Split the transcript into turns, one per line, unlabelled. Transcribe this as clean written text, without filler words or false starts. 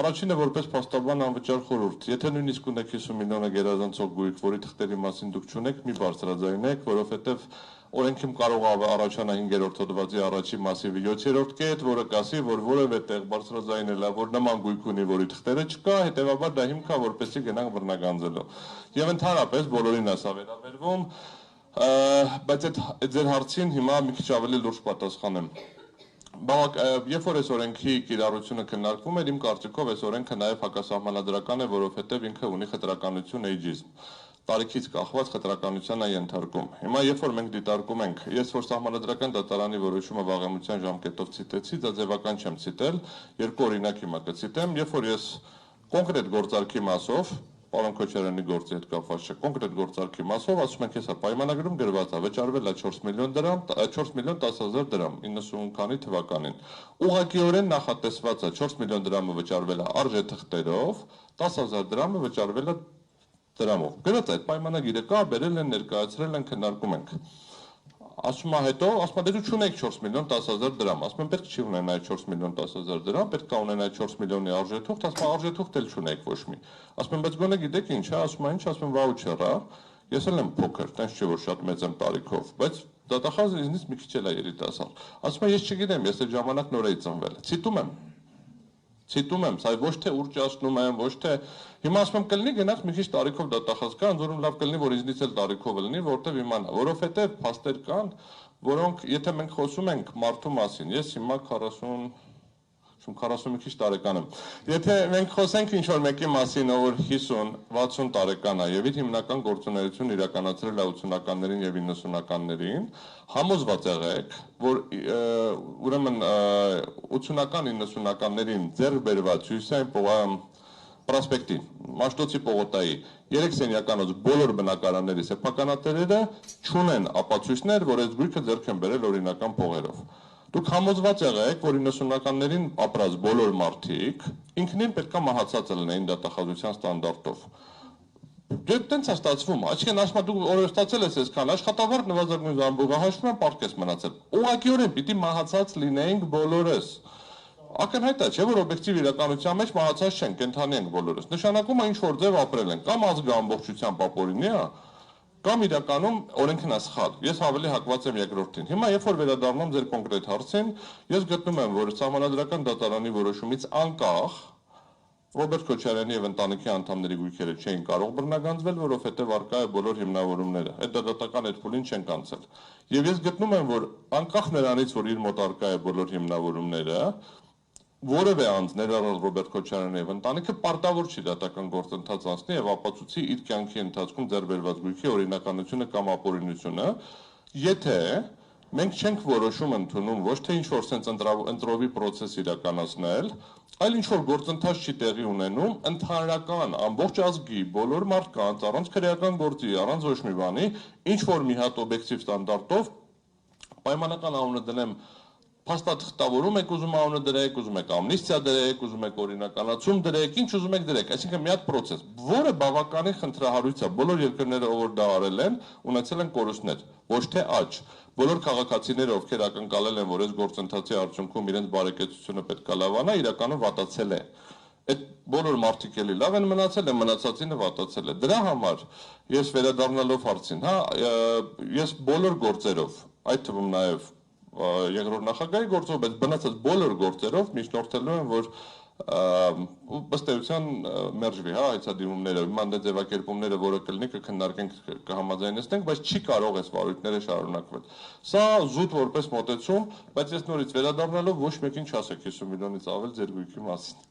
Առաջինը որպես փաստաբան անվճար խորհուրդ, եթե նույնիսկ ունեք 50 միլիոնը գերազանցող գույք, որի թղթերի մասին դուք չունեք, մի բարձրաձայնեք, որովհետև օրենքում կարող է առաջանա 5-րդ հոդվածի առաջի մասիվի 7-րդ կետ, որը կասի, որ որևէ տեղ բարձրաձայնել է, որ նման գույք ունի, որի թղթերը չկա, հետևաբար դա հիմք է, որպեսզի գնանք բռնագանձելու։ Եվ ընդհանրապես բոլորին է սա վերաբերվում, բայց այդ ձեր հարցին հիմա մի քիչ ավելի լուրջ պատասխանեմ։ Երբ որ այս օրենքի կիրառությունը քննարկվում էր, իմ կարծիքով այս օրենքը նաև հակասահմանադրական է, որովհետև ինքը ունի խտրականություն էյջիզմ, տարիքից կախված խտրականության է ենթարկում։ Հիմա երբ որ մենք դիտարկում ենք, ես որ սահմանադրական դատարանի որոշումը վաղեմության ժամկետով ցիտեցի, դա ձևական չեմ ցիտել, երկու օրինակ հիմա կցիտեմ, երբ որ ես կոնկրետ գործարքի մասով, պարոն Քոչարյանի գործի հետ կապված չէ, կոնկրետ գործարքի մասով ասում ենք, հեսա պայմանագրում գրված է, վճարվել է 4 միլիոն 10,000 դրամ 90 քանի թվականին։ Ուղղակիորեն նախատեսված է 4 միլիոն դրամը վճարվել է արժե թղթերով, 10,000 դրամը վճարվել է դրամով։ Գրած այդ պայմանագիրը կա, բերել են, ներկայացրել են, քննարկում ենք։ Ասում է հետո, ասում է դու չունեք 4 միլիոն 10,000 դրամ, ասում են պետք չի ունենալ 4 միլիոն 10,000 դրամ, պետք է ունենալ 4 միլիոնի արժեթուղթ, ասում է արժեթուղթ էլ չունեք ոչ մի։ Ասում են բայց գոնե գիտեք ինչ է, ասում է ինչ, ասում են վաուչեր է, ես էլ եմ փոքր, տենց չէ որ շատ մեծ եմ տարիքով, բայց դատախազը ինձնից մի քիչ էլ է երիտասարդ։ Ասում է ես չգիտեմ, ես այդ ժամանակ նոր էի ծնվել։ Ցիտում եմ, սա ոչ թե ուռճացնում եմ, ոչ թե հիմա ասում եմ կլինի գնանք մի քիչ տարիքով դատախազ կա, ընդ որում լավ կլինի որ ինձնից էլ տարիքով լինի, որտեվ իմանա, որովհետև փաստեր կան, որոնք եթե մենք խոսում ենք մարդու մասին, ես հիմա 40 մի քիչ տարեկան եմ։ Եթե մենք խոսենք ինչ-որ մեկի մասին, ով 50-60 տարեկան է եւ իր հիմնական գործունեությունն իրականացրել է 80-ականներին եւ 90-ականներին, համոզված եղեք, որ ուրեմն 80-ական 90-ականներին ձեռք բերված Հյուսիսային պրոսպեկտի, Մաշտոցի պողոտայի 3 սենյականոց բոլոր բնակարանների սեփականատերերը չունեն ապացույցներ, որ այս գույքը ձեռք են բերել օրինական փողերով։ Դուք համոզված եղեք, որ 90-ականներին ապրած բոլոր մարդիկ ինքնին պետքա մահացած լինեին դատախազության ստանդարտով։ Դենց է ստացվում, այսինքն ասում դու օրեր ստացել ես այսքան աշխատավարձ նվազագույն զամբուղը հաշվում եմ պարկես մնացել։ Ուղղակիորեն պիտի մահացած լինեինք բոլորս։ Ակնհայտ է, չէ՞ որ օբյեկտիվ իրականության մեջ մահացած չենք, կենթանի ենք բոլորս։ Նշանակում է ինչ որ ձև ապրել են, կամ ազգը ամբողջությամբ ապօրինի է, կամ իրականում օրենքն է սխալ։ Ես ավելի հակված եմ երկրորդին։ Հիմա երբ որ վերադառնամ ձեր կոնկրետ հարցին, ես գտնում եմ, որ սահմանադրական դատարանի որոշումից անկախ Ռոբերտ Քոչարյանի եւ ընտանիքի անդամների գույքերը չէին կարող բռնագանձվել, որովհետեւ արկա է բոլոր հիմնավորումները։ Այդ դատական այդ փուլին չեն կանցել։ Եվ ես գտնում եմ, որ անկախ նրանից, որ իր մոտ արկա է բոլոր հիմնավորումները, որևէ անձ ներառյալ Ռոբերտ Քոչարյանը եւ ընտանիքը պարտավոր չի դատական գործընթաց անցնի եւ ապացուցի իր կյանքի ընթացքում ձեռբերված գույքի օրինականությունը կամ ապօրինությունը, եթե մենք չենք որոշում ընդունում ոչ թե ինչ-որ sense ընտրովի process իրականացնել, այլ ինչ-որ գործընթաց չի տեղի ունենում ընդհանրական ամբողջ ազգի բոլոր մարդկանց առանց քրեական գործի, առանց ոչ մի բանի, ինչ-որ մի հատ օբյեկտիվ ստանդարտով պայմանական անունը դնեմ փաստաթղթավորում եք ուզում անունը դրեք, ուզում եք ամնիստիա դրեք, ուզում եք օրինականացում դրեք, ինչ ուզում եք դրեք, այսինքն մի հատ process, որը բավականին խնդրահարույց է, բոլոր երկրները ով որ դա արել են, ունեցել են կորուստներ, ոչ թե աճ։ Բոլոր քաղաքացիները, ովքեր ակնկալել են, որ այս գործընթացի արդյունքում իրենց բարեկեցությունը պետք է լավանա, իրականում վատացել է։ Այդ բոլոր մարդիկ էլի լավ են մնացել, մնացածինը վատացել է։ Դրա համար ես վերադառնալով հարցին, հա, ես բոլոր գործերով, այդ թվում նաև երկրորդ նախագահի գործով, բայց բնացած բոլոր գործերով միջնորդելու են, որ ըստ էության մերժվի, հա, հայցադիմումները, մանդ ձևակերպումները, որը կլինի կքննարկենք, կհամաձայնեցնենք, բայց չի կարող այս վարույթները շարունակվել։ Սա զուտ որպես մոտեցում, բայց ես նորից վերադառնալով ոչ մեկին չասեք 50 միլիոնից ավել ձեր գույքի մասին։